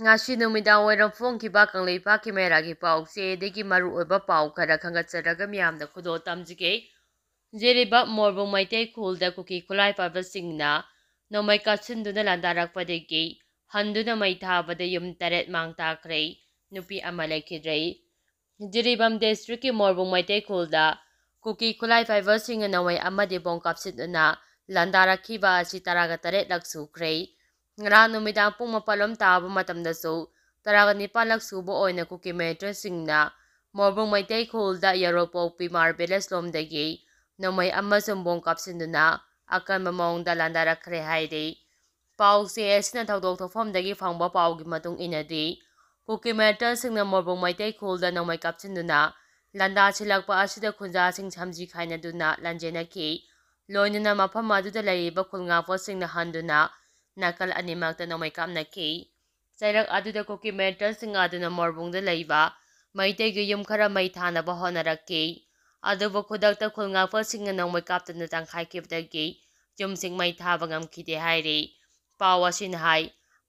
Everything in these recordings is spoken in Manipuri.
ꯉꯁꯤ ꯅꯨꯃꯤꯗꯥꯡ ꯋꯥꯏꯔꯝ ꯐꯣꯡꯈꯤꯕ ꯀꯪꯂꯩꯄꯥꯛꯀꯤ ꯃꯦꯔꯥꯒꯤ ꯄꯥꯎꯆꯦꯗꯒꯤ ꯃꯔꯨꯑꯣꯏꯕ ꯄꯥꯎ ꯈꯔ ꯈꯪꯒꯠꯆꯔꯒ ꯃꯤꯌꯥꯝꯗ ꯈꯨꯗꯣꯜ ꯇꯝꯖꯒꯦ꯫ ꯖꯤꯔꯤꯕ ꯃꯣꯔꯕꯨꯡ ꯃꯩꯇꯩ ꯈꯨꯜꯗ ꯀꯨꯀꯤ ꯈꯨꯠꯂꯥꯏ ꯄꯥꯏꯕꯁꯤꯡꯅ ꯅꯣꯡꯃꯩ ꯀꯥꯞꯁꯤꯟꯗꯨꯅ ꯂꯥꯟꯗꯥꯔꯛꯄꯗꯒꯤ ꯍꯟꯗꯨꯅ ꯃꯩ ꯊꯥꯕꯗ ꯌꯨꯝ 8 ꯃꯥꯡ ꯇꯥꯈ꯭ꯔꯦ, ꯅꯨꯄꯤ ꯑꯃ ꯂꯩꯈꯤꯗ꯭ꯔꯦ꯫ ꯖꯤꯔꯤꯕꯥꯝ ꯗꯤꯁꯇ꯭ꯔꯤꯛꯀꯤ ꯃꯣꯔꯕꯨꯡ ꯃꯩꯇꯩ ꯈꯨꯜꯗ ꯀꯨꯀꯤ ꯈꯨꯠꯂꯥꯏ ꯄꯥꯏꯕꯁꯤꯡꯅ ꯅꯣꯡꯃꯩ ꯑꯃꯗꯤ ꯕꯣꯝ ꯀꯥꯞꯁꯤꯟꯗꯨꯅ ꯂꯥꯟꯗꯥꯔꯛꯈꯤꯕ ꯑꯁꯤ 18ꯂꯛ ꯁꯨꯈ꯭ꯔꯦ꯫ ꯉꯔꯥꯡ ꯅꯨꯃꯤꯗꯥꯡ ꯄꯨꯡ 4 ꯇꯥꯕ ꯃꯇꯝꯗꯁꯨ 19ꯂꯛ ꯁꯨꯕ ꯑꯣꯏꯅ ꯀꯨꯀꯤ ꯃꯤꯂꯤꯇꯦꯟꯠꯁꯤꯡꯅ ꯃꯣꯔꯕꯨꯡ ꯃꯩꯇꯩ ꯈꯨꯜꯗ ꯌꯥꯔꯣꯄꯣꯛꯄꯤ ꯃꯥꯔ ꯚꯤꯂꯦꯖ ꯂꯣꯝꯗꯒꯤ ꯅꯣꯡꯃꯩ ꯑꯃꯁꯨꯡ ꯕꯣꯝ ꯀꯥꯞꯁꯤꯟꯗꯨꯅ ꯑꯀꯟꯕ ꯃꯑꯣꯡꯗ ꯂꯥꯟꯗꯥꯔꯛꯈ꯭ꯔꯦ ꯍꯥꯏꯔꯤ꯫ ꯄꯥꯎꯆꯦ ꯑꯁꯤꯅ ꯊꯧꯗꯣꯛ ꯊꯣꯛꯐꯝꯗꯒꯤ ꯐꯪꯕ ꯄꯥꯎꯒꯤ ꯃꯇꯨꯡ ꯏꯟꯅꯗꯤ ꯀꯨꯀꯤ ꯃꯤꯂꯤꯇꯦꯟꯠꯁꯤꯡꯅ ꯃꯣꯔꯕꯨꯡ ꯃꯩꯇꯩ ꯈꯨꯜꯗ ꯅꯣꯡꯃꯩ ꯀꯥꯞꯁꯤꯟꯗꯨꯅ ꯂꯥꯟꯗꯥꯁꯤꯜꯂꯛꯄ ꯑꯁꯤꯗ ꯈꯨꯟꯖꯥꯁꯤꯡ ꯁꯝꯖꯤ ꯈꯥꯏꯅꯗꯨꯅ ꯂꯥꯟꯖꯦꯟꯅꯈꯤ꯫ ꯂꯣꯏꯅꯅ ꯃꯐꯝ ꯑꯗꯨꯗ ꯂꯩꯔꯤꯕ ꯈꯨꯜ ꯉꯥꯛꯄꯁꯤꯡꯅ ꯍꯟꯗꯨꯅ ꯅꯥꯀꯜ ꯑꯅꯤꯃꯛꯇ ꯅꯣꯡꯃꯩ ꯀꯥꯞꯅꯈꯤ꯫ ꯆꯩꯔꯛ ꯑꯗꯨꯗ ꯀꯨꯀꯤ ꯃꯤꯂꯤꯇꯦꯟꯠꯁꯤꯡ ꯑꯗꯨꯅ ꯃꯣꯔꯕꯨꯡꯗ ꯂꯩꯕ ꯃꯩꯇꯩꯒꯤ ꯌꯨꯝ ꯈꯔ ꯃꯩ ꯊꯥꯅꯕ ꯍꯣꯠꯅꯔꯛꯈꯤ꯫ ꯑꯗꯨꯕꯨ ꯈꯨꯗꯛꯇ ꯈꯨꯜ ꯉꯥꯛꯄꯁꯤꯡꯅ ꯅꯣꯡꯃꯩ ꯀꯥꯞꯇꯨꯅ ꯇꯪꯈꯥꯏꯈꯤꯕꯗꯒꯤ ꯌꯨꯝꯁꯤꯡ ꯃꯩ ꯊꯥꯕ ꯉꯝꯈꯤꯗꯦ ꯍꯥꯏꯔꯤ꯫ ꯄꯥꯎ ꯑꯁꯤꯅ ꯍꯥꯏ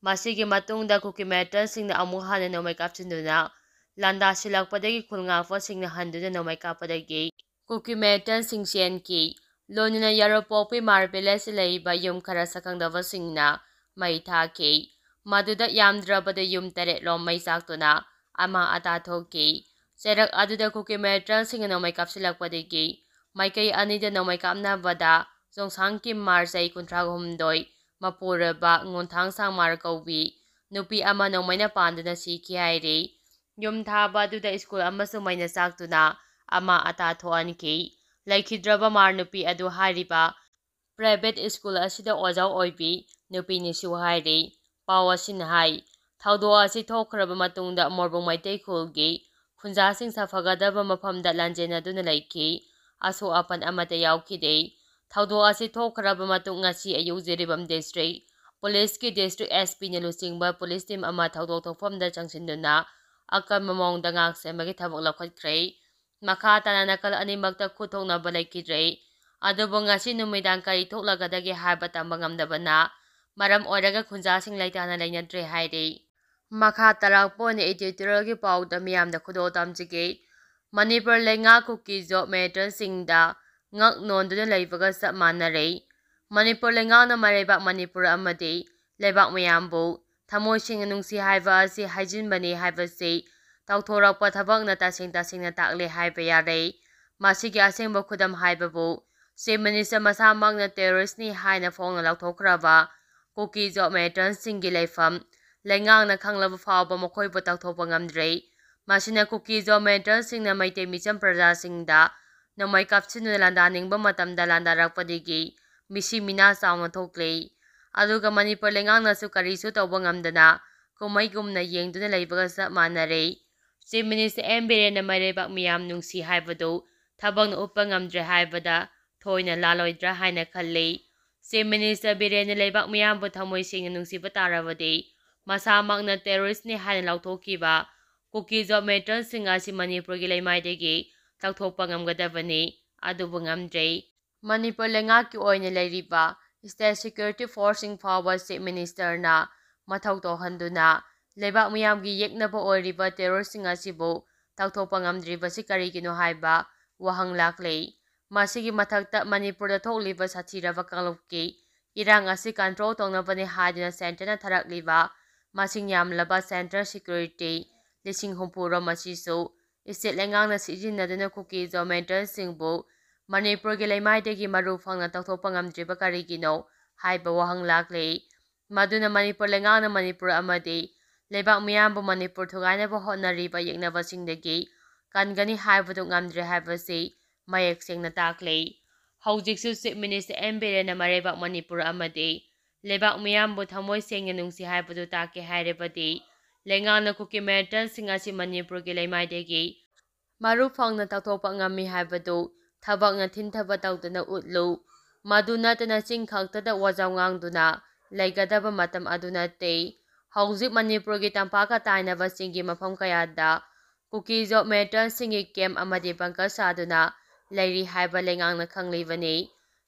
ꯃꯁꯤꯒꯤ ꯃꯇꯨꯡꯗ ꯀꯨꯀꯤ ꯃꯤꯂꯤꯇꯦꯟꯠꯁꯤꯡꯅ ꯑꯃꯨꯛ ꯍꯟꯅ ꯅꯣꯡꯃꯩ ꯀꯥꯞꯁꯤꯟꯗꯨꯅ ꯂꯥꯟꯗꯥꯁꯤꯜꯂꯛꯄꯗꯒꯤ ꯈꯨꯜ ꯉꯥꯛꯄꯁꯤꯡꯅ ꯍꯟꯗꯨꯅ ꯅꯣꯡꯃꯩ ꯀꯥꯞꯄꯗꯒꯤ ꯀꯨꯀꯤ ꯃꯤꯂꯤꯇꯦꯟꯠꯁꯤꯡ ꯆꯦꯟꯈꯤ꯫ ꯂꯣꯏꯅꯅ ꯌꯥꯔꯣꯄꯣꯛꯄꯤ ꯃꯥꯔ ꯚꯤꯂꯦꯖꯇ ꯂꯩꯔꯤꯕ ꯌꯨꯝ ꯈꯔ ꯁꯛꯈꯪꯗꯕꯁꯤꯡꯅ ꯃꯩ ꯊꯥꯈꯤ꯫ ꯃꯗꯨꯗ ꯌꯥꯝꯗ꯭ꯔꯕꯗ ꯌꯨꯝ 8 ꯃꯩ ꯆꯥꯛꯇꯨꯅ ꯑꯃꯥꯡ ꯑꯇꯥ ꯊꯣꯛꯈꯤ꯫ ꯆꯩꯔꯛ ꯑꯗꯨꯗ ꯀꯨꯀꯤ ꯃꯤꯂꯤꯇꯦꯟꯠꯁꯤꯡꯅ ꯅꯣꯡꯃꯩ ꯀꯥꯞꯁꯤꯜꯂꯛꯄꯗꯒꯤ ꯃꯥꯏꯀꯩ ꯑꯅꯤꯗ ꯅꯣꯡꯃꯩ ꯀꯥꯞꯅꯕꯗ ꯆꯣꯡꯁꯥꯡ ꯀꯤꯝ ꯃꯥꯔ ꯆꯍꯤ 38 ꯃꯄꯨꯔꯣꯏꯕ ꯉꯣꯟꯊꯥꯡꯁꯥꯡ ꯃꯥꯔ ꯀꯧꯕꯤ ꯅꯨꯄꯤ ꯑꯃ ꯅꯣꯡꯃꯩꯅ ꯄꯥꯟꯗꯨꯅ ꯁꯤꯈꯤ ꯍꯥꯏꯔꯤ꯫ ꯌꯨꯝ ꯊꯥꯕ ꯑꯗꯨꯗ ꯁ꯭ꯀꯨꯜ ꯑꯃꯁꯨ ꯃꯩꯅ ꯆꯥꯛꯇꯨꯅ ꯑꯃꯥꯡ ꯑꯇꯥ ꯊꯣꯛꯍꯟꯈꯤ꯫ ꯂꯩꯈꯤꯗ꯭ꯔꯕ ꯃꯥꯔ ꯅꯨꯄꯤ ꯑꯗꯨ ꯍꯥꯏꯔꯤꯕ ꯄ꯭ꯔꯥꯏꯚꯦꯠ ꯁ꯭ꯀꯨꯜ ꯑꯁꯤꯗ ꯑꯣꯖꯥ ꯑꯣꯏꯕꯤ ꯅꯨꯄꯤꯅꯤꯁꯨ ꯍꯥꯏꯔꯤ꯫ ꯄꯥꯎ ꯑꯁꯤꯅ ꯍꯥꯏ ꯊꯧꯗꯣꯛ ꯑꯁꯤ ꯊꯣꯛꯈ꯭ꯔꯕ ꯃꯇꯨꯡꯗ ꯃꯣꯔꯕꯨꯡ ꯃꯩꯇꯩ ꯈꯨꯜꯒꯤ ꯈꯨꯟꯖꯥꯁꯤꯡ ꯁꯥꯐꯒꯗꯕ ꯃꯐꯝꯗ ꯂꯥꯟꯖꯦꯟꯅꯗꯨꯅ ꯂꯩꯈꯤ꯫ ꯑꯁꯣꯛ ꯑꯄꯟ ꯑꯃꯠꯇ ꯌꯥꯎꯈꯤꯗꯦ꯫ ꯊꯧꯗꯣꯛ ꯑꯁꯤ ꯊꯣꯛꯈ꯭ꯔꯕ ꯃꯇꯨꯡ ꯉꯁꯤ ꯑꯌꯨꯛ ꯖꯤꯔꯤꯕꯥꯝ ꯗꯤꯁꯇ꯭ꯔꯤꯛ ꯄꯨꯂꯤꯁꯀꯤ ꯗꯤꯁꯇ꯭ꯔꯤꯛ ꯑꯦꯁ.ꯄꯤ.ꯅ ꯂꯨꯆꯤꯡꯕ ꯄꯨꯂꯤꯁ ꯇꯤꯝ ꯑꯃ ꯊꯧꯗꯣꯛ ꯊꯣꯛꯐꯝꯗ ꯆꯪꯁꯤꯟꯗꯨꯅ ꯑꯀꯟꯕ ꯃꯑꯣꯡꯗ ꯉꯥꯛ ꯁꯦꯟꯕꯒꯤ ꯊꯕꯛ ꯂꯧꯈꯠꯈ꯭ꯔꯦ꯫ ꯃꯈꯥ ꯇꯥꯅ ꯅꯥꯀꯜ ꯑꯅꯤꯃꯛꯇ ꯈꯨꯠ ꯊꯣꯛꯅꯕ ꯂꯩꯈꯤꯗ꯭ꯔꯦ꯫ ꯑꯗꯨꯕꯨ ꯉꯁꯤ ꯅꯨꯃꯤꯗꯥꯡ ꯀꯔꯤ ꯊꯣꯛꯂꯒꯗꯒꯦ ꯍꯥꯏꯕ ꯇꯝꯕ ꯉꯝꯗꯕꯅ ꯃꯔꯝ ꯑꯣꯏꯔꯒ ꯈꯨꯟꯖꯥꯁꯤꯡ ꯂꯩꯇꯥꯅ ꯂꯩꯅꯗ꯭ꯔꯦ ꯍꯥꯏꯔꯤ꯫ ꯃꯈꯥ ꯇꯥꯔꯛꯄ ꯑꯣꯏꯅ ꯏꯗꯤꯇꯣꯔꯤꯌꯦꯜꯒꯤ ꯄꯥꯎꯗ ꯃꯤꯌꯥꯝꯗ ꯈꯨꯗꯣꯜ ꯇꯝꯖꯒꯦ꯫ ꯃꯅꯤꯄꯨꯔ ꯂꯩꯉꯥꯛ ꯀꯨꯀꯤ ꯖꯣꯕ ꯃꯤꯂꯤꯇꯦꯟꯠꯁꯤꯡꯗ ꯉꯛ ꯅꯣꯟꯗꯨꯅ ꯂꯩꯕꯒ ꯆꯞ ꯃꯥꯟꯅꯔꯦ꯫ ꯃꯅꯤꯄꯨꯔ ꯂꯩꯉꯥꯛꯅ ꯃꯔꯩꯕꯥꯛ ꯃꯅꯤꯄꯨꯔ ꯑꯃꯗꯤ ꯂꯩꯕꯥꯛ ꯃꯌꯥꯝꯕꯨ ꯊꯃꯣꯏ ꯁꯦꯡꯅ ꯅꯨꯡꯁꯤ ꯍꯥꯏꯕ ꯑꯁꯤ ꯍꯥꯏꯖꯤꯟꯕꯅꯤ ꯍꯥꯏꯕꯁꯤ ꯇꯧꯊꯣꯔꯛꯄ ꯊꯕꯛꯅ ꯇꯁꯦꯡ-ꯇꯁꯦꯡꯅ ꯇꯥꯛꯂꯦ ꯍꯥꯏꯕ ꯌꯥꯔꯦ꯫ ꯃꯁꯤꯒꯤ ꯑꯁꯦꯡꯕ ꯈꯨꯗꯝ ꯍꯥꯏꯕꯕꯨ ꯆꯤꯐ ꯃꯤꯅꯤꯁꯇꯔ ꯃꯁꯥꯃꯛꯅ ꯇꯦꯔꯣꯔꯤꯁ꯭ꯠꯅꯤ ꯍꯥꯏꯅ ꯐꯣꯡꯅ ꯂꯥꯎꯊꯣꯛꯈ꯭ꯔꯕ ꯀꯨꯀꯤ ꯖꯣꯕ ꯃꯤꯂꯤꯇꯦꯟꯠꯁꯤꯡꯒꯤ ꯂꯩꯐꯝ ꯂꯩꯉꯥꯛꯅ ꯈꯪꯂꯕ ꯐꯥꯎꯕ ꯃꯈꯣꯏꯕꯨ ꯇꯧꯊꯣꯛꯄ ꯉꯝꯗ꯭ꯔꯦ꯫ ꯃꯁꯤꯅ ꯀꯨꯀꯤ ꯖꯣꯕ ꯃꯤꯂꯤꯇꯦꯟꯠꯁꯤꯡꯅ ꯃꯩꯇꯩ ꯃꯤꯆꯝ ꯄ꯭ꯔꯖꯥꯁꯤꯡꯗ ꯅꯣꯡꯃꯩ ꯀꯥꯞꯁꯤꯟꯗꯨꯅ ꯂꯥꯟꯗꯥꯅꯤꯡꯕ ꯃꯇꯝꯗ ꯂꯥꯟꯗꯥꯔꯛꯄꯗꯒꯤ ꯃꯤꯁꯤ ꯃꯤꯅꯥ ꯆꯥꯎꯅ ꯊꯣꯛꯂꯦ꯫ ꯑꯗꯨꯒ ꯃꯅꯤꯄꯨꯔ ꯂꯩꯉꯥꯛꯅꯁꯨ ꯀꯔꯤꯁꯨ ꯇꯧꯕ ꯉꯝꯗꯅ ꯀꯨꯝꯃꯩꯒꯨꯝꯅ ꯌꯦꯡꯗꯨꯅ ꯂꯩꯕꯒ ꯆꯞ ꯃꯥꯟꯅꯔꯦ꯫ ꯆꯤꯐ ꯃꯤꯅꯤꯁꯇꯔ ꯑꯦꯝ ꯕꯤꯔꯦꯟꯅ ꯃꯔꯩꯕꯥꯛ ꯃꯤꯌꯥꯝ ꯅꯨꯡꯁꯤ ꯍꯥꯏꯕꯗꯨ ꯊꯕꯛꯅ ꯎꯠꯄ ꯉꯝꯗ꯭ꯔꯦ ꯍꯥꯏꯕꯗ ꯊꯣꯏꯅ ꯂꯥꯜꯂꯣꯏꯗ꯭ꯔꯥ ꯍꯥꯏꯅ ꯈꯜꯂꯤ꯫ ꯆꯤꯐ ꯃꯤꯅꯤꯁꯇꯔ ꯕꯤꯔꯦꯟꯅ ꯂꯩꯕꯥꯛ ꯃꯤꯌꯥꯝꯕꯨ ꯊꯃꯣꯏ ꯁꯦꯡꯅ ꯅꯨꯡꯁꯤꯕ ꯇꯥꯔꯕꯗꯤ ꯃꯁꯥꯃꯛꯅ ꯇꯦꯔꯣꯔꯤꯁ꯭ꯠꯅꯤ ꯍꯥꯏꯅ ꯂꯥꯎꯊꯣꯛꯈꯤꯕ ꯀꯨꯀꯤ ꯖꯣꯕ ꯃꯤꯂꯤꯇꯦꯟꯠꯁꯤꯡ ꯑꯁꯤ ꯃꯅꯤꯄꯨꯔꯒꯤ ꯂꯩꯃꯥꯏꯗꯒꯤ ꯂꯧꯊꯣꯛꯄ ꯉꯝꯒꯗꯕꯅꯤ꯫ ꯑꯗꯨꯕꯨ ꯉꯝꯗ꯭ꯔꯦ꯫ ꯃꯅꯤꯄꯨꯔ ꯂꯩꯉꯥꯛꯀꯤ ꯑꯣꯏꯅ ꯂꯩꯔꯤꯕ ꯁ꯭ꯇꯦꯠ ꯁꯦꯀ꯭ꯌꯨꯔꯤꯇꯤ ꯐꯣꯔꯁꯁꯤꯡ ꯐꯥꯎꯕ ꯆꯤꯐ ꯃꯤꯅꯤꯁꯇꯔꯅ ꯃꯊꯧ ꯇꯧꯍꯟꯗꯨꯅ ꯂꯩꯕꯥꯛ ꯃꯤꯌꯥꯝꯒꯤ ꯌꯦꯛꯅꯕ ꯑꯣꯏꯔꯤꯕ ꯇꯦꯔꯣꯔꯤꯁ꯭ꯠꯁꯤꯡ ꯑꯁꯤꯕꯨ ꯇꯧꯊꯣꯛꯄ ꯉꯝꯗ꯭ꯔꯤꯕꯁꯤ ꯀꯔꯤꯒꯤꯅꯣ ꯍꯥꯏꯕ ꯋꯥꯍꯪ ꯂꯥꯛꯂꯤ꯫ ꯃꯁꯤꯒꯤ ꯃꯊꯛꯇ ꯃꯅꯤꯄꯨꯔꯗ ꯊꯣꯛꯂꯤꯕ ꯁꯥꯊꯤꯔꯕ ꯀꯥꯡꯂꯨꯞꯀꯤ ꯏꯔꯥꯡ ꯑꯁꯤ ꯀꯟꯇ꯭ꯔꯣꯜ ꯇꯧꯅꯕꯅꯤ ꯍꯥꯏꯗꯨꯅ ꯁꯦꯟꯇꯔꯅ ꯊꯥꯔꯛꯂꯤꯕ ꯃꯁꯤꯡ ꯌꯥꯝꯂꯕ ꯁꯦꯟꯇ꯭ꯔꯦꯜ ꯁꯦꯀ꯭ꯌꯨꯔꯤꯇꯤ 60,000 ꯔꯣꯝ ꯑꯁꯤꯁꯨ ꯁ꯭ꯇꯦꯠ ꯂꯩꯉꯥꯛꯅ ꯁꯤꯖꯤꯟꯅꯗꯨꯅ ꯀꯨꯀꯤ ꯖꯣꯕ ꯃꯤꯂꯤꯇꯦꯟꯠꯁꯤꯡꯕꯨ ꯃꯅꯤꯄꯨꯔꯒꯤ ꯂꯩꯃꯥꯏꯗꯒꯤ ꯃꯔꯨ ꯐꯪꯅ ꯇꯧꯊꯣꯛꯄ ꯉꯝꯗ꯭ꯔꯤꯕ ꯀꯔꯤꯒꯤꯅꯣ ꯍꯥꯏꯕ ꯋꯥꯍꯪ ꯂꯥꯛꯂꯤ꯫ ꯃꯗꯨꯅ ꯃꯅꯤꯄꯨꯔ ꯂꯩꯉꯥꯛꯅ ꯃꯅꯤꯄꯨꯔ ꯑꯃꯗꯤ ꯂꯩꯕꯥꯛ ꯃꯤꯌꯥꯝꯕꯨ ꯃꯅꯤꯄꯨꯔ ꯊꯨꯒꯥꯏꯅꯕ ꯍꯣꯠꯅꯔꯤꯕ ꯌꯦꯛꯅꯕꯁꯤꯡꯗꯒꯤ ꯀꯟꯒꯅꯤ ꯍꯥꯏꯕꯗꯨ ꯉꯝꯗ꯭ꯔꯦ ꯍꯥꯏꯕꯁꯤ ꯃꯌꯦꯛ ꯁꯦꯡꯅ ꯇꯥꯛꯂꯤ꯫ ꯍꯧꯖꯤꯛꯁꯨ ꯆꯤꯐ ꯃꯤꯅꯤꯁꯇꯔ ꯑꯦꯝ ꯕꯤꯔꯦꯟꯅ ꯃꯔꯩꯕꯥꯛ ꯃꯅꯤꯄꯨꯔ ꯑꯃꯗꯤ ꯂꯩꯕꯥꯛ ꯃꯤꯌꯥꯝꯕꯨ ꯊꯃꯣꯏ ꯁꯦꯡꯅ ꯅꯨꯡꯁꯤ ꯍꯥꯏꯕꯗꯨ ꯇꯥꯛꯀꯦ ꯍꯥꯏꯔꯕꯗꯤ ꯂꯩꯉꯥꯛꯅ ꯀꯨꯀꯤ ꯃꯤꯂꯤꯇꯦꯟꯠꯁꯤꯡ ꯑꯁꯤ ꯃꯅꯤꯄꯨꯔꯒꯤ ꯂꯩꯃꯥꯏꯗꯒꯤ ꯃꯔꯨ ꯐꯪꯅ ꯇꯧꯊꯣꯛꯄ ꯉꯝꯃꯤ ꯍꯥꯏꯕꯗꯨ ꯊꯕꯛꯅ ꯊꯤꯟꯊꯕ ꯇꯧꯗꯨꯅ ꯎꯠꯂꯨ꯫ ꯃꯗꯨ ꯅꯠꯇꯅ ꯆꯤꯟ ꯈꯛꯇꯗ ꯋꯥꯖꯥꯎ ꯉꯥꯡꯗꯨꯅ ꯂꯩꯒꯗꯕ ꯃꯇꯝ ꯑꯗꯨ ꯅꯠꯇꯦ꯫ ꯍꯧꯖꯤꯛ ꯃꯅꯤꯄꯨꯔꯒꯤ ꯇꯝꯄꯥꯛꯀ ꯇꯥꯏꯅꯕ ꯆꯤꯡꯒꯤ ꯃꯐꯝ ꯀꯌꯥꯗ ꯀꯨꯀꯤ ꯖꯣꯕ ꯃꯤꯂꯤꯇꯦꯟꯠꯁꯤꯡꯒꯤ ꯀꯦꯝꯞ ꯑꯃꯗꯤ ꯕꯪꯀꯔ ꯁꯥꯗꯨꯅ ꯂꯩꯔꯤ ꯍꯥꯏꯕ ꯂꯩꯉꯥꯛꯅ ꯈꯪꯂꯤꯕꯅꯤ꯫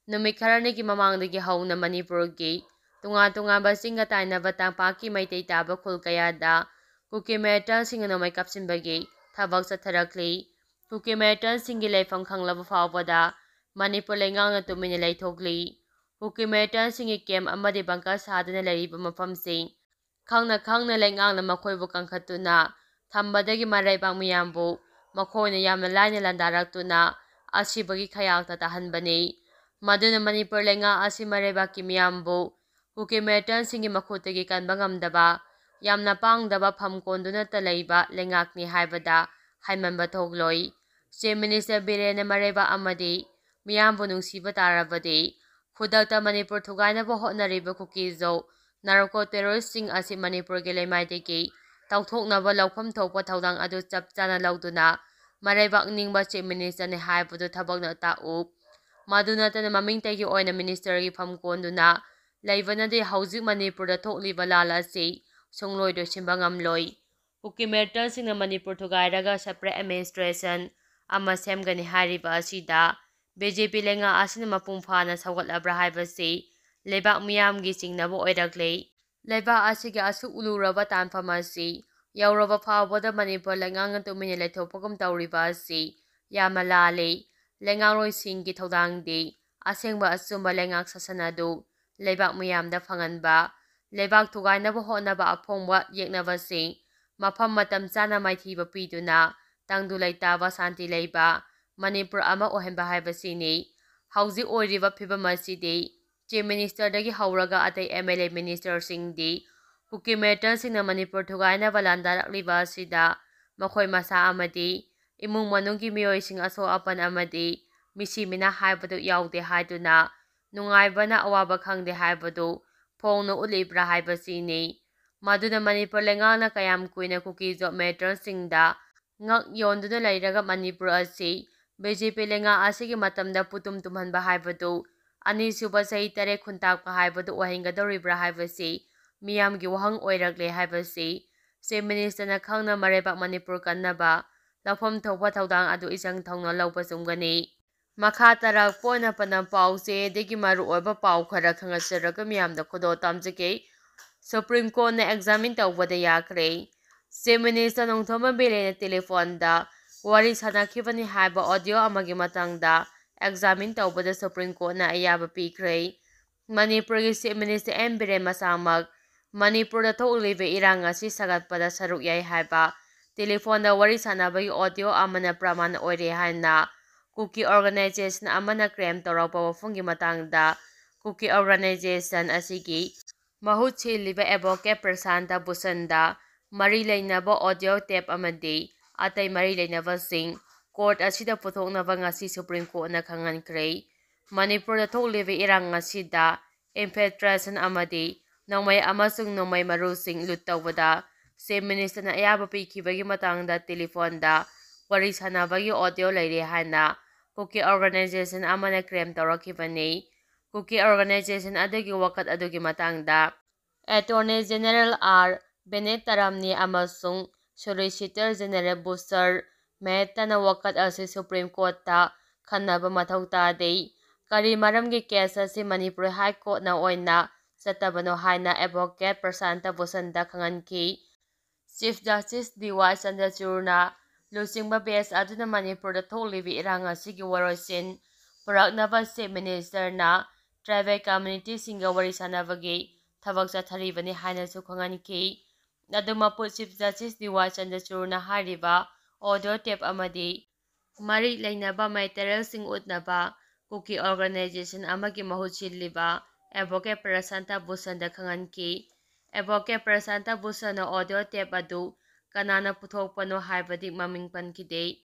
ꯅꯨꯃꯤꯠ ꯈꯔꯅꯤꯒꯤ ꯃꯃꯥꯡꯗꯒꯤ ꯍꯧꯅ ꯃꯅꯤꯄꯨꯔꯒꯤ ꯇꯣꯉꯥꯟ ꯇꯣꯉꯥꯟꯕ ꯆꯤꯡꯒ ꯇꯥꯏꯅꯕ ꯇꯝꯄꯥꯛꯀꯤ ꯃꯩꯇꯩ ꯇꯥꯕ ꯈꯨꯜ ꯀꯌꯥꯗ ꯀꯨꯀꯤ ꯃꯦꯔꯤꯇꯜꯁꯤꯡꯅ ꯅꯣꯡꯃꯩ ꯀꯥꯞꯁꯤꯟꯕꯒꯤ ꯊꯕꯛ ꯆꯠꯊꯔꯛꯂꯤ꯫ ꯀꯨꯀꯤ ꯃꯦꯔꯤꯇꯜꯁꯤꯡꯒꯤ ꯂꯩꯐꯝ ꯈꯪꯂꯕ ꯐꯥꯎꯕꯗ ꯃꯅꯤꯄꯨꯔ ꯂꯩꯉꯥꯛꯅ ꯇꯨꯃꯤꯟꯅ ꯂꯩꯊꯣꯛꯂꯤ꯫ ꯀꯨꯀꯤ ꯃꯦꯔꯤꯇꯜꯁꯤꯡꯒꯤ ꯀꯦꯝꯞ ꯑꯃꯗꯤ ꯕꯪꯀꯔ ꯁꯥꯗꯨꯅ ꯂꯩꯔꯤꯕ ꯃꯐꯝꯁꯤꯡ ꯈꯪꯅ ꯈꯪꯅ ꯂꯩꯉꯥꯛꯅ ꯃꯈꯣꯏꯕꯨ ꯀꯟꯈꯠꯇꯨꯅ ꯊꯝꯕꯗꯒꯤ ꯃꯔꯩꯕꯥꯛ ꯃꯤꯌꯥꯝꯕꯨ ꯃꯈꯣꯏꯅ ꯌꯥꯝꯅ ꯂꯥꯏꯅ ꯂꯥꯟꯗꯥꯔꯛꯇꯨꯅ ꯑꯁꯤꯕꯒꯤ ꯈꯌꯥꯛꯇ ꯇꯥꯍꯟꯕꯅꯤ꯫ ꯃꯗꯨꯅ ꯃꯅꯤꯄꯨꯔ ꯂꯩꯉꯥꯛ ꯑꯁꯤ ꯃꯔꯩꯕꯥꯛꯀꯤ ꯃꯤꯌꯥꯝꯕꯨ ꯀꯨꯀꯤ ꯃꯦꯔꯤꯇꯜꯁꯤꯡꯒꯤ ꯃꯈꯨꯠꯇꯒꯤ ꯀꯟꯕ ꯉꯝꯗꯕ ꯌꯥꯝꯅ ꯄꯥꯡꯗꯕ ꯐꯝ ꯀꯣꯟꯗꯨꯅꯇ ꯂꯩꯕ ꯂꯩꯉꯥꯛꯅꯤ ꯍꯥꯏꯕꯗ ꯍꯥꯏꯃꯟꯕ ꯊꯣꯛꯂꯣꯏ꯫ ꯆꯤꯐ ꯃꯤꯅꯤꯁꯇꯔ ꯕꯤꯔꯦꯟꯅ ꯃꯔꯩꯕꯥꯛ ꯑꯃꯗꯤ ꯃꯤꯌꯥꯝꯕꯨ ꯅꯨꯡꯁꯤꯕ ꯇꯥꯔꯕꯗꯤ ꯈꯨꯗꯛꯇ ꯃꯅꯤꯄꯨꯔ ꯊꯨꯒꯥꯏꯅꯕ ꯍꯣꯠꯅꯔꯤꯕ ꯀꯨꯀꯤꯖꯧ ꯅꯥꯔꯀꯣ ꯇꯦꯔꯣꯔꯤꯁꯠꯁꯤꯡ ꯑꯁꯤ ꯃꯅꯤꯄꯨꯔꯒꯤ ꯂꯩꯃꯥꯏꯗꯒꯤ ꯇꯧꯊꯣꯛꯅꯕ ꯂꯧꯐꯝ ꯊꯣꯛꯄ ꯊꯧꯗꯥꯡ ꯑꯗꯨ ꯆꯞ ꯆꯥꯅ ꯂꯧꯗꯨꯅ ꯃꯔꯩꯕꯥꯛ ꯅꯤꯡꯕ ꯆꯤꯐ ꯃꯤꯅꯤꯁꯇꯔꯅꯤ ꯍꯥꯏꯕꯗꯨ ꯊꯕꯛꯅ ꯇꯥꯛꯎ꯫ ꯃꯗꯨ ꯅꯠꯇꯅ ꯃꯃꯤꯡꯇꯒꯤ ꯑꯣꯏꯅ ꯃꯤꯅꯤꯁꯇꯔꯒꯤ ꯐꯝ ꯀꯣꯟꯗꯨꯅ ꯂꯩꯕꯅꯗꯤ ꯍꯧꯖꯤꯛ ꯃꯅꯤꯄꯨꯔꯗ ꯊꯣꯛꯂꯤꯕ ꯂꯥꯜ ꯑꯁꯤ ꯁꯨꯡꯂꯣꯏ ꯂꯣꯏꯁꯤꯟꯕ ꯉꯝꯂꯣꯏ꯫ ꯀꯨꯀꯤ ꯃꯦꯔꯤꯇꯜꯁꯤꯡꯅ ꯃꯅꯤꯄꯨꯔ ꯊꯨꯒꯥꯏꯔꯒ ꯁꯦꯄꯔꯦꯠ ꯑꯦꯗꯃꯤꯅꯤꯁꯇ꯭ꯔꯦꯁꯟ ꯑꯃ ꯁꯦꯝꯒꯅꯤ ꯍꯥꯏꯔꯤꯕ ꯑꯁꯤꯗ ꯕꯤ.ꯖꯦ.ꯄꯤ. ꯂꯩꯉꯥꯛ ꯑꯁꯤꯅ ꯃꯄꯨꯡ ꯐꯥꯅ ꯁꯧꯒꯠꯂꯕ꯭ꯔꯥ ꯍꯥꯏꯕꯁꯤ ꯂꯩꯕꯥꯛ ꯃꯤꯌꯥꯝꯒꯤ ꯆꯤꯡꯅꯕ ꯑꯣꯏꯔꯛꯂꯤ꯫ ꯂꯩꯕꯥꯛ ꯑꯁꯤꯒꯤ ꯑꯁꯨꯛ ꯂꯨꯔꯕ ꯇꯥꯟꯐꯝ ꯑꯁꯤ ꯌꯧꯔꯕ ꯐꯥꯎꯕꯗ ꯃꯅꯤꯄꯨꯔ ꯂꯩꯉꯥꯛꯅ ꯇꯨꯃꯤꯟꯅ ꯂꯩꯊꯣꯛꯄꯒꯨꯝ ꯇꯧꯔꯤꯕ ꯑꯁꯤ ꯌꯥꯝꯅ ꯂꯥꯜꯂꯤ꯫ ꯂꯩꯉꯥꯛꯂꯣꯏꯁꯤꯡꯒꯤ ꯊꯧꯗꯥꯡꯗꯤ ꯑꯁꯦꯡꯕ ꯑꯆꯨꯝꯕ ꯂꯩꯉꯥꯛ ꯁꯥꯁꯟ ꯑꯗꯨ ꯂꯩꯕꯥꯛ ꯃꯤꯌꯥꯝꯗ ꯐꯪꯍꯟꯕ, ꯂꯩꯕꯥꯛ ꯊꯨꯒꯥꯏꯅꯕ ꯍꯣꯠꯅꯕ ꯑꯐꯣꯡꯕ ꯌꯦꯛꯅꯕꯁꯤꯡ ꯃꯐꯝ ꯃꯇꯝ ꯆꯥꯅ ꯃꯥꯏꯊꯤꯕ ꯄꯤꯗꯨꯅ ꯇꯪꯗꯨ ꯂꯩꯇꯥꯕ ꯁꯥꯟꯇꯤ ꯂꯩꯕ ꯃꯅꯤꯄꯨꯔ ꯑꯃ ꯑꯣꯏꯍꯟꯕ ꯍꯥꯏꯕꯁꯤꯅꯤ꯫ ꯍꯧꯖꯤꯛ ꯑꯣꯏꯔꯤꯕ ꯐꯤꯚꯝ ꯑꯁꯤꯗꯤ ꯆꯤꯐ ꯃꯤꯅꯤꯁꯇꯔꯗꯒꯤ ꯍꯧꯔꯒ ꯑꯇꯩ ꯑꯦꯝ.ꯑꯦꯜ.ꯑꯦ. ꯃꯤꯅꯤꯁꯇꯔꯁꯤꯡꯗꯤ ꯀꯨꯀꯤ ꯃꯦꯔꯤꯇꯜꯁꯤꯡꯅ ꯃꯅꯤꯄꯨꯔ ꯊꯨꯒꯥꯏꯅꯕ ꯂꯥꯟꯗꯥꯔꯛꯂꯤꯕ ꯑꯁꯤꯗ ꯃꯈꯣꯏ ꯃꯁꯥ ꯑꯃꯗꯤ ꯏꯃꯨꯡ ꯃꯅꯨꯡꯒꯤ ꯃꯤꯑꯣꯏꯁꯤꯡ ꯑꯁꯣꯛ ꯑꯄꯟ ꯑꯃꯗꯤ ꯃꯤꯁꯤ ꯃꯤꯅꯥ ꯍꯥꯏꯕꯗꯨ ꯌꯥꯎꯗꯦ ꯍꯥꯏꯗꯨꯅ ꯅꯨꯡꯉꯥꯏꯕꯅ ꯑꯋꯥꯕ ꯈꯪꯗꯦ ꯍꯥꯏꯕꯗꯨ ꯐꯣꯡꯅ ꯎꯠꯂꯤꯕ꯭ꯔꯥ ꯍꯥꯏꯕꯁꯤꯅꯤ꯫ ꯃꯗꯨꯅ ꯃꯅꯤꯄꯨꯔ ꯂꯩꯉꯥꯛꯅ ꯀꯌꯥꯝ ꯀꯨꯏꯅ ꯀꯨꯀꯤꯖꯧ ꯃꯦꯔꯤꯇꯜꯁꯤꯡꯗ ꯉꯛ ꯌꯣꯟꯗꯨꯅ ꯂꯩꯔꯒ ꯃꯅꯤꯄꯨꯔ ꯑꯁꯤ ꯕꯤ.ꯖꯦ.ꯄꯤ. ꯂꯩꯉꯥꯛ ꯑꯁꯤꯒꯤ ꯃꯇꯝꯗ ꯄꯨꯇꯨꯝ ꯇꯨꯝꯍꯟꯕ ꯍꯥꯏꯕꯗꯨ ꯑꯅꯤꯁꯨꯕ ꯆꯍꯤ 8 ꯈꯨꯟꯇꯥꯛꯄ ꯍꯥꯏꯕꯗꯨ ꯑꯣꯏꯍꯟꯒꯗꯧꯔꯤꯕ꯭ꯔꯥ ꯍꯥꯏꯕꯁꯤ ꯃꯤꯌꯥꯝꯒꯤ ꯋꯥꯍꯪ ꯑꯣꯏꯔꯛꯂꯦ ꯍꯥꯏꯕꯁꯤ ꯆꯤꯐ ꯃꯤꯅꯤꯁꯇꯔꯅ ꯈꯪꯅ ꯃꯔꯩꯕꯥꯛ ꯃꯅꯤꯄꯨꯔ ꯀꯟꯅꯕ ꯂꯧꯐꯝ ꯊꯣꯛꯄ ꯊꯧꯗꯥꯡ ꯑꯗꯨ ꯏꯆꯪ ꯊꯧꯅ ꯂꯧꯕ ꯆꯨꯝꯒꯅꯤ꯫ ꯃꯈꯥ ꯇꯥꯔꯛꯄ ꯑꯣꯏꯅ ꯄꯟꯗꯝ ꯄꯥꯎꯆꯦꯗꯒꯤ ꯃꯔꯨꯑꯣꯏꯕ ꯄꯥꯎ ꯈꯔ ꯈꯪꯍꯟꯖꯔꯒ ꯃꯤꯌꯥꯝꯗ ꯈꯨꯗꯣꯜ ꯇꯝꯖꯒꯦ꯫ ꯁꯨꯄ꯭ꯔꯤꯝ ꯀꯣꯔꯠꯅ ꯑꯦꯛꯖꯥꯃꯤꯟ ꯇꯧꯕꯗ ꯌꯥꯈ꯭ꯔꯦ꯫ ꯆꯤꯐ ꯃꯤꯅꯤꯁꯇꯔ ꯅꯣꯡꯊꯣꯝꯕꯝ ꯕꯤꯔꯦꯟꯅ ꯇꯦꯂꯤꯐꯣꯟꯗ ꯋꯥꯔꯤ ꯁꯥꯅꯈꯤꯕꯅꯤ ꯍꯥꯏꯕ ꯑꯣꯗꯤꯑꯣ ꯑꯃꯒꯤ ꯃꯇꯥꯡꯗ ꯑꯦꯛꯖꯥꯃꯤꯟ ꯇꯧꯕꯗ ꯁꯨꯄ꯭ꯔꯤꯝ ꯀꯣꯔꯠꯅ ꯑꯌꯥꯕ ꯄꯤꯈ꯭ꯔꯦ꯫ ꯃꯅꯤꯄꯨꯔꯒꯤ ꯆꯤꯐ ꯃꯤꯅꯤꯁꯇꯔ ꯑꯦꯟ. ꯕꯤꯔꯦꯟ ꯃꯁꯥꯃꯛ ꯃꯅꯤꯄꯨꯔꯗ ꯊꯣꯛꯂꯤꯕ ꯏꯔꯥꯡ ꯑꯁꯤ ꯁꯥꯒꯠꯄꯗ ꯁꯔꯨꯛ ꯌꯥꯏ ꯍꯥꯏꯕ ꯇꯦꯂꯤꯐꯣꯟꯗ ꯋꯥꯔꯤ ꯁꯥꯅꯕꯒꯤ ꯑꯣꯗꯤꯑꯣ ꯑꯃꯅ ꯄ꯭ꯔꯃꯥꯟ ꯑꯣꯏꯔꯦ ꯍꯥꯏꯅ ꯀꯨꯀꯤ ꯑꯣꯔꯒꯅꯥꯏꯖꯦꯁꯟ ꯑꯃꯅ ꯀ꯭ꯂꯦꯝ ꯇꯧꯔꯛꯄ ꯋꯥꯐꯝꯒꯤ ꯃꯇꯥꯡꯗ ꯀꯨꯀꯤ ꯑꯣꯔꯒꯅꯥꯏꯖꯦꯁꯟ ꯑꯁꯤꯒꯤ ꯃꯍꯨꯠ ꯁꯤꯜꯂꯤꯕ ꯑꯦꯗꯚꯣꯀꯦꯠ ꯄ꯭ꯔꯁꯥꯟꯇ ꯚꯨꯁꯟꯗ ꯃꯔꯤ ꯂꯩꯅꯕ ꯑꯣꯗꯤꯑꯣ ꯇꯦꯞ ꯑꯃꯗꯤ ꯑꯇꯩ ꯃꯔꯤ ꯂꯩꯅꯕꯁꯤꯡ ꯀꯣꯔꯠ ꯑꯁꯤꯗ ꯄꯨꯊꯣꯛꯅꯕ ꯉꯁꯤ ꯁꯨꯄ꯭ꯔꯤꯝ ꯀꯣꯔꯠꯅ ꯈꯪꯍꯟꯈ꯭ꯔꯦ꯫ ꯃꯅꯤꯄꯨꯔꯗ ꯊꯣꯛꯂꯤꯕ ꯏꯔꯥꯡ ꯑꯁꯤꯗ ꯏꯟꯐꯤꯜꯇ꯭ꯔꯦꯁꯟ ꯑꯃꯗꯤ ꯅꯣꯡꯃꯩ ꯑꯃꯁꯨꯡ ꯅꯣꯡꯃꯩ ꯃꯔꯨꯁꯤꯡ ꯂꯨꯠ ꯇꯧꯕꯗ ꯆꯤꯐ ꯃꯤꯅꯤꯁꯇꯔꯅ ꯑꯌꯥꯕ ꯄꯤꯈꯤꯕꯒꯤ ꯃꯇꯥꯡꯗ ꯇꯦꯂꯤꯐꯣꯟꯗ ꯋꯥꯔꯤ ꯁꯥꯅꯕꯒꯤ ꯑꯣꯗꯤꯑꯣ ꯂꯩꯔꯦ ꯍꯥꯏꯅ ꯀꯨꯀꯤ ꯑꯣꯔꯒꯅꯥꯏꯖꯦꯁꯟ ꯑꯃꯅ ꯀ꯭ꯂꯦꯝ ꯇꯧꯔꯛꯈꯤꯕꯅꯤ꯫ ꯀꯨꯀꯤ ꯑꯣꯔꯒꯅꯥꯏꯖꯦꯁꯟ ꯑꯗꯨꯒꯤ ꯋꯥꯀꯠ ꯑꯗꯨꯒꯤ ꯃꯇꯥꯡꯗ ꯑꯦꯇꯣꯔꯅꯤ ꯖꯦꯅꯔꯦꯜ ꯑꯥꯔ. ꯕꯦꯅꯦꯠꯇꯔꯝꯅꯤ ꯑꯃꯁꯨꯡ ꯁꯣꯂꯤꯁꯤꯇꯔ ꯖꯦꯅꯔꯦꯜ ꯕꯨꯆꯔ ꯃꯦꯍꯇꯥꯅ ꯋꯥꯀꯠ ꯑꯁꯤ ꯁꯨꯄ꯭ꯔꯤꯝ ꯀꯣꯔꯠꯇ ꯈꯟꯅꯕ ꯃꯊꯧ ꯇꯥꯗꯦ, ꯀꯔꯤ ꯃꯔꯝꯒꯤ ꯀꯦꯁ ꯑꯁꯤ ꯃꯅꯤꯄꯨꯔ ꯍꯥꯏ ꯀꯣꯔꯠꯅ ꯑꯣꯏꯅ ꯆꯠꯇꯕꯅꯣ ꯍꯥꯏꯅ ꯑꯦꯗꯚꯣꯀꯦꯠ ꯄ꯭ꯔꯁꯥꯟꯇ ꯚꯨꯁꯟꯗ ꯈꯪꯍꯟꯈꯤ꯫ Chief justice D Y. ꯆꯟꯗ꯭ꯔꯆꯨꯗꯅ ꯂꯨꯆꯤꯡꯕ ꯕꯦꯟꯆ ꯑꯗꯨꯅ ꯃꯅꯤꯄꯨꯔꯗ ꯊꯣꯛꯂꯤꯕ ꯏꯔꯥꯡ ꯑꯁꯤꯒꯤ ꯋꯥꯔꯣꯏꯁꯤꯟ ꯄꯨꯔꯛꯅꯕ ꯆꯤꯐ ꯃꯤꯅꯤꯁꯇꯔꯅ ꯇ꯭ꯔꯥꯏꯕꯦꯜ ꯀꯝꯃ꯭ꯌꯨꯅꯤꯇꯤꯁꯤꯡꯒ ꯋꯥꯔꯤ ꯁꯥꯅꯕꯒꯤ ꯊꯕꯛ ꯆꯠꯊꯔꯤꯕꯅꯤ ꯍꯥꯏꯅꯁꯨ ꯈꯪꯍꯟꯈꯤ꯫ ꯑꯗꯨꯃꯛꯄꯨ ꯆꯤꯐ ꯖꯁꯇꯤꯁ ꯗꯤ.ꯋꯥꯏ. ꯆꯟꯗ꯭ꯔꯆꯨꯗꯅ ꯍꯥꯏꯔꯤꯕ ꯑꯣꯗꯤꯑꯣ ꯇꯦꯞ ꯑꯃꯗꯤ ꯃꯔꯤ ꯂꯩꯅꯕ ꯃꯦꯇꯔꯤꯌꯦꯜꯁꯤꯡ ꯎꯠꯅꯕ ꯀꯨꯀꯤ ꯑꯣꯔꯒꯅꯥꯏꯖꯦꯁꯟ ꯑꯃꯒꯤ ꯃꯍꯨꯠ ꯁꯤꯜꯂꯤꯕ ꯑꯦꯗꯚꯣꯀꯦꯠ ꯄ꯭ꯔꯁꯥꯟꯇ ꯚꯨꯁꯟꯗ ꯈꯪꯍꯟꯈꯤ꯫ ꯑꯦꯗꯚꯣꯀꯦꯠ ꯄ꯭ꯔꯁꯥꯟꯇ ꯚꯨꯁꯟꯅ ꯑꯣꯗꯤꯑꯣ ꯇꯦꯞ ꯑꯗꯨ ꯀꯅꯥꯅ ꯄꯨꯊꯣꯛꯄꯅꯣ ꯍꯥꯏꯕꯗꯤ ꯃꯃꯤꯡ ꯄꯟꯈꯤꯗꯦ꯫